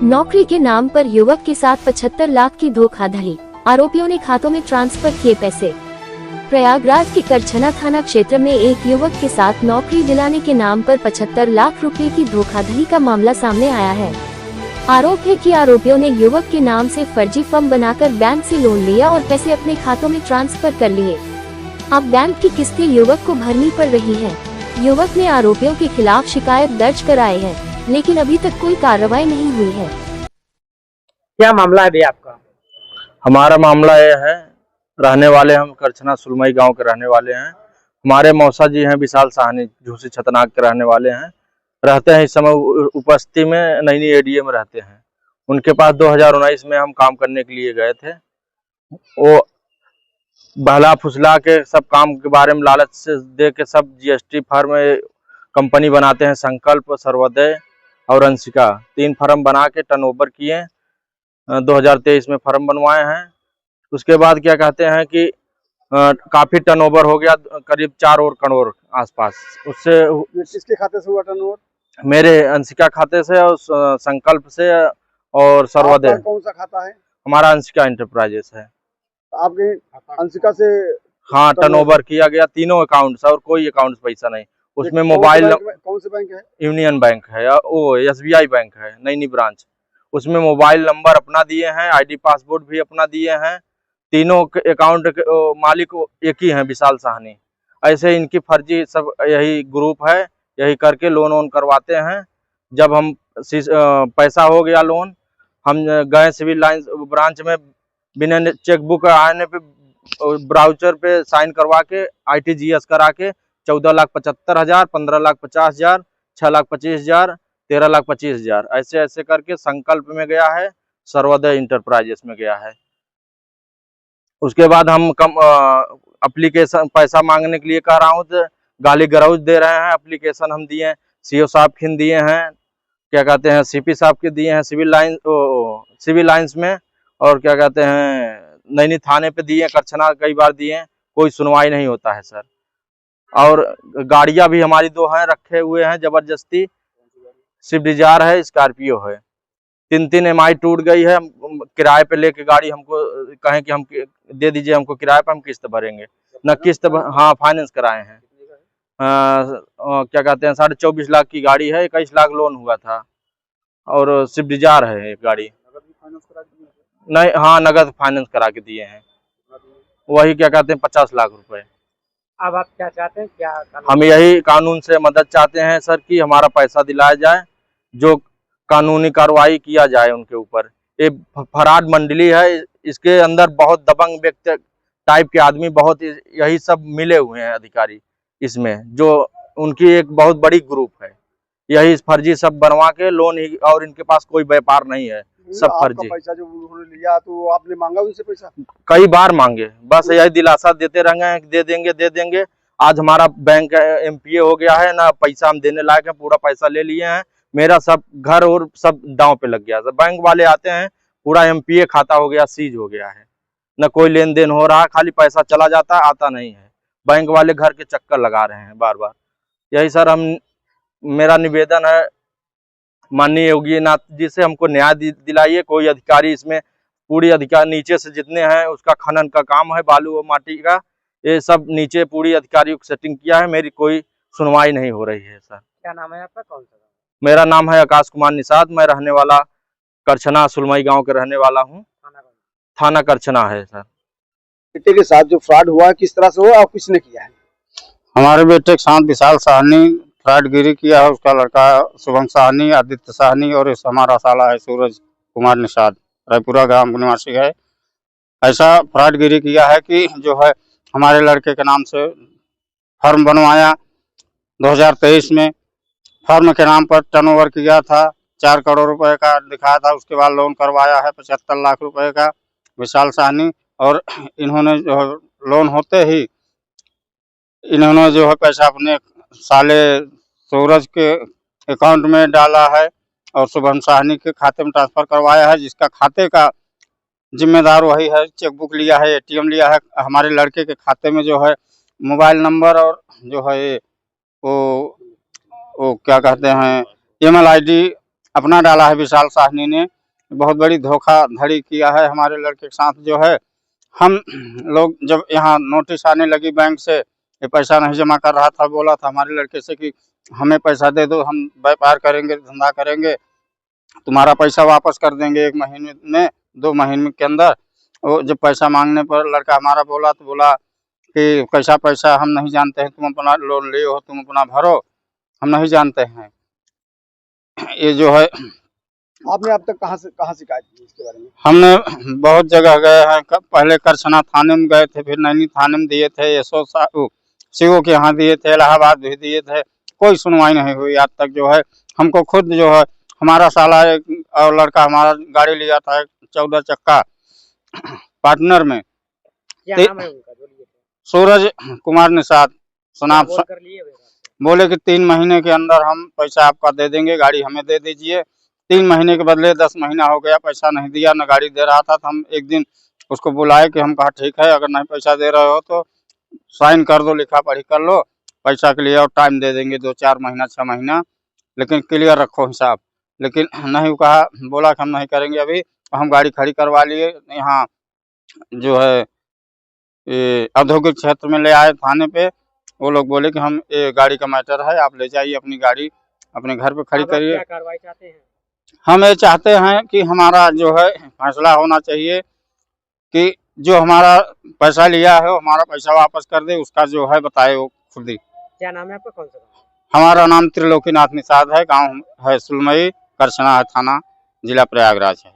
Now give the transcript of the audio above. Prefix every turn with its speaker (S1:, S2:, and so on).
S1: नौकरी के नाम पर युवक के साथ 75 लाख की धोखाधड़ी, आरोपियों ने खातों में ट्रांसफर किए पैसे। प्रयागराज के करछना थाना क्षेत्र में एक युवक के साथ नौकरी दिलाने के नाम पर 75 लाख रुपए की धोखाधड़ी का मामला सामने आया है। आरोप है कि आरोपियों ने युवक के नाम से फर्जी फॉर्म बनाकर बैंक से लोन लिया और पैसे अपने खातों में ट्रांसफर कर लिए। अब बैंक की किस्तें युवक को भरनी पड़ रही है। युवक ने आरोपियों के खिलाफ शिकायत दर्ज कराई है, लेकिन अभी तक कोई कार्रवाई नहीं हुई है।
S2: क्या मामला है भैया आपका?
S3: हमारा मामला यह है, रहने वाले हम करछना सुलमई गांव के रहने वाले हैं। हमारे मौसा जी हैं विशाल साहनी, झूसी छतनाग के रहने वाले हैं। रहते हैं इस समय उपस्थिति में नैनी एडीए में रहते हैं। उनके पास 2019 में हम काम करने के लिए गए थे। वो बहला फुसला के सब काम के बारे में लालच से दे के सब जीएसटी फर्म कंपनी बनाते हैं, संकल्प, सर्वोदय और अंशिका, 3 फर्म बना के टर्नओवर किए। 2023 में फर्म बनवाए हैं। उसके बाद क्या कहते हैं कि काफी टर्नओवर हो गया, करीब 4 और करोड़ आसपास। उससे
S2: किसके खाते से हुआ टर्नओवर?
S3: मेरे अंशिका खाते से और संकल्प से और सर्वोदय।
S2: कौन सा खाता है?
S3: हमारा अंशिका एंटरप्राइजेस है।
S2: आपके अंशिका से?
S3: हाँ, टर्नओवर किया गया तीनों अकाउंट से, और कोई अकाउंट पैसा नहीं। उसमें मोबाइल,
S2: कौन से बैंक है?
S3: यूनियन बैंक है, वो SBI बैंक है, नैनी ब्रांच। उसमें मोबाइल नंबर अपना दिए हैं, ID पासपोर्ट भी अपना दिए हैं। तीनों अकाउंट के मालिक एक ही हैं, विशाल साहनी। ऐसे इनकी फर्जी सब यही ग्रुप है, यही करके लोन वोन करवाते हैं। जब हम पैसा हो गया लोन, हम गए सिविल लाइंस ब्रांच में, बिना चेकबुक आने पे ब्राउचर पे साइन करवा के ITGS करा के 14,75,000, 15,50,000, 6,25,000, 13,25,000 ऐसे ऐसे करके संकल्प में गया है, सर्वोदय इंटरप्राइजेस में गया है। उसके बाद हम एप्लीकेशन पैसा मांगने के लिए कह रहा हूँ तो गाली गलौज दे रहे हैं। एप्लीकेशन हम दिए, CO साहब खिन दिए हैं, क्या कहते हैं CP साहब के दिए हैं सिविल लाइंस में, और क्या कहते हैं नैनी थाने पे दिए, करछना कई बार दिए, कोई सुनवाई नहीं होता है सर। और गाड़ियां भी हमारी 2 हैं, रखे हुए हैं जबरदस्ती। स्विफ्ट डिजायर है, स्कॉर्पियो है। 3 MI टूट गई है। किराए पे लेके गाड़ी हमको कहें कि हम दे दीजिए हमको किराए पे, हम किस्त भरेंगे न किस्त। हाँ, फाइनेंस कराए हैं। क्या कहते हैं 24.5 लाख की गाड़ी है, 21 लाख लोन हुआ था, और स्विफ्ट डिजायर है एक गाड़ी। नहीं, हाँ, नगद फाइनेंस करा के दिए हैं, वही क्या कहते हैं 50 लाख रुपए।
S2: अब आप क्या चाहते हैं? क्या
S3: हम यही कानून से मदद चाहते हैं सर कि हमारा पैसा दिलाया जाए, जो कानूनी कार्रवाई किया जाए उनके ऊपर। ये फराड मंडली है, इसके अंदर बहुत दबंग व्यक्ति टाइप के आदमी, बहुत यही सब मिले हुए हैं अधिकारी इसमें, जो उनकी एक बहुत बड़ी ग्रुप है। यही फर्जी सब बनवा के लोन ही, और इनके पास कोई व्यापार नहीं है, सब फर्जी।
S2: पैसा जो उन्होंने लिया तो आपने मांगा उनसे पैसा?
S3: कई बार मांगे, बस यही दिलासा देते रह गए हैं, दे देंगे दे देंगे। आज हमारा बैंक MPA हो गया है ना, पैसा हम देने लायक है, पूरा पैसा ले लिए हैं। मेरा सब घर और सब दांव पे लग गया। बैंक वाले आते हैं, पूरा MPA खाता हो गया, सीज हो गया है, न कोई लेन देन हो रहा, खाली पैसा चला जाता, आता नहीं है। बैंक वाले घर के चक्कर लगा रहे हैं बार बार। यही सर मेरा निवेदन है माननीय योगी नाथ जी से, हमको न्याय दिलाइए। कोई अधिकारी इसमें, पूरी अधिकारी नीचे से जितने हैं, उसका खनन का काम है, बालू और माटी का, ये सब नीचे पूरी अधिकारियों को सेटिंग किया है। मेरी कोई सुनवाई नहीं हो रही है सर।
S2: क्या नाम है आपका? कौन सा?
S3: मेरा नाम है आकाश कुमार निषाद। मैं रहने वाला करछना सुलमई गांव के रहने वाला हूँ। थाना करछना है सर।
S2: बेटे के साथ जो फ्रॉड हुआ, किस तरह से हुआ और किसने किया है?
S4: हमारे बेटे के साथ विशाल साहनी फ्रॉडगिरी किया है। उसका लड़का शुभम साहनी, आदित्य साहनी, और हमारा साला है सूरज कुमार निषाद, रायपुरा गांव निवासी है। ऐसा फ्रॉडगिरी किया है कि जो है हमारे लड़के के नाम से फर्म बनवाया 2023 में। फर्म के नाम पर टर्नओवर किया था, 4 करोड़ रुपए का दिखाया था। उसके बाद लोन करवाया है 75 लाख रुपए का विशाल साहनी। और इन्होंने जो है लोन होते ही इन्होंने जो है पैसा अपने साले सूरज के अकाउंट में डाला है और शुभम साहनी के खाते में ट्रांसफर करवाया है, जिसका खाते का जिम्मेदार वही है। चेकबुक लिया है, ATM लिया है। हमारे लड़के के खाते में जो है मोबाइल नंबर और जो है वो क्या कहते हैं email ID अपना डाला है विशाल साहनी ने। बहुत बड़ी धोखाधड़ी किया है हमारे लड़के के साथ। जो है हम लोग जब यहाँ नोटिस आने लगी बैंक से, ये पैसा नहीं जमा कर रहा था, बोला था हमारे लड़के से कि हमें पैसा दे दो, हम व्यापार करेंगे, धंधा करेंगे, तुम्हारा पैसा वापस कर देंगे 1 महीने में, 2 महीने के अंदर। वो जब पैसा मांगने पर लड़का हमारा बोला तो बोला कि कैसा पैसा हम नहीं जानते हैं, तुम अपना लोन लिए हो, तुम अपना भरो, हम नहीं जानते हैं। ये जो है
S2: आपने अब तक कहाँ शिकायत की इसके बारे में?
S4: हमने बहुत जगह गए हैं, पहले करछना थाने में गए थे, फिर नैनी थाने में दिए थे, सीओ के यहाँ दिए थे, इलाहाबाद भी दिए थे, कोई सुनवाई नहीं हुई आज तक। जो है हमको खुद जो है हमारा साला एक और लड़का हमारा गाड़ी लिया था 14 चक्का पार्टनर में,
S5: क्या नाम है उनका जो लिए थे?
S4: सूरज कुमार निषाद सनाब,
S5: बोल कर लिए हुए थे?
S4: बोले कि 3 महीने के अंदर हम पैसा आपका दे देंगे, गाड़ी हमें दे दीजिए। 3 महीने के बदले 10 महीना हो गया, पैसा नहीं दिया, न गाड़ी दे रहा था। तो हम एक दिन उसको बुलाए कि हम कहा ठीक है, अगर नहीं पैसा दे रहे हो तो साइन कर दो, लिखा पढ़ी कर लो, पैसा के लिए और टाइम दे देंगे 2-4 महीना 6 महीना, लेकिन क्लियर रखो हिसाब। लेकिन नहीं कहा, बोला कि हम नहीं करेंगे अभी। हम गाड़ी खड़ी करवा लिए, यहाँ जो है ये औद्योगिक क्षेत्र में ले आए थाने पे। वो लोग बोले कि हम ये गाड़ी का मैटर है, आप ले जाइए अपनी गाड़ी अपने घर पे खड़ी
S5: अब आप
S4: करिए।
S5: क्या कार्रवाई चाहते हैं?
S4: हम ये चाहते हैं कि हमारा जो है फैसला होना चाहिए कि जो हमारा पैसा लिया है वो हमारा पैसा वापस कर दे, उसका जो है बताए वो खुद ही।
S5: क्या नाम है आपका, कौन सा गाँव?
S4: हमारा नाम त्रिलोकीनाथ निषाद है, गांव है सुलमई, करछना है थाना, जिला प्रयागराज है।